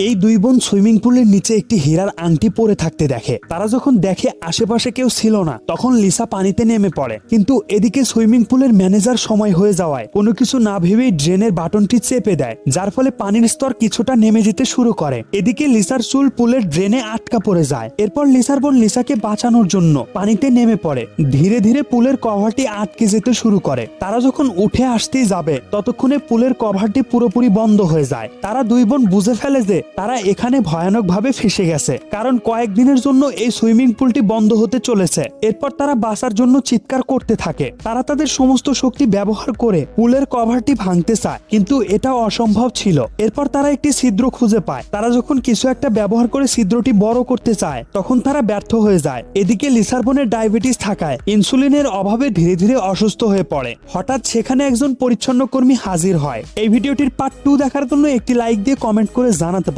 এই দুই বোন সুইমিং পুলের নিচে একটি হীরার আংটি পরে থাকতে দেখে। তারা যখন দেখে আশেপাশে কেউ ছিল না, তখন লিসা পানিতে নেমে পড়ে। কিন্তু এদিকে সুইমিং পুলের ম্যানেজার সময় হয়ে যাওয়ায় কোনো কিছু না ভেবেই ড্রেনের বাটনটি চেপে দেয়, যার ফলে পানির স্তর কিছুটা নেমে যেতে শুরু করে। এদিকে লিসার চুল পুলের ড্রেনে আটকা পড়ে যায়। এরপর লিসার বোন লিসাকে বাঁচানোর জন্য পানিতে নেমে পড়ে। ধীরে ধীরে পুলের কভারটি আটকে যেতে শুরু করে। তারা যখন উঠে আসতেই যাবে, ততক্ষণে পুলের কভারটি পুরোপুরি বন্ধ হয়ে যায়। তারা দুই বোন বুঝে ফেলে যে তারা এখানে ভয়ানকভাবে ফেসে গেছে, কারণ কয়েকদিনের জন্য এই সুইমিং পুলটি বন্ধ হতে চলেছে। এরপর তারা বাঁচার জন্য চিৎকার করতে থাকে। তারা তাদের সমস্ত শক্তি ব্যবহার করে পুলের কভারটি ভাঙতে চায়, কিন্তু এটা অসম্ভব ছিল। এরপর তারা একটি ছিদ্র খুঁজে পায়। তারা যখন কিছু একটা ব্যবহার করে ছিদ্রটি বড় করতে চায়, তখন তারা ব্যর্থ হয়ে যায়। এদিকে লিসার বোনের ডায়াবেটিস থাকায় ইনসুলিনের অভাবে ধীরে ধীরে অসুস্থ হয়ে পড়ে। হঠাৎ সেখানে একজন পরিচ্ছন্ন কর্মী হাজির হয়। এই ভিডিওটির পার্ট 2 দেখার জন্য একটি লাইক দিয়ে কমেন্ট করে জানাতে পারেন।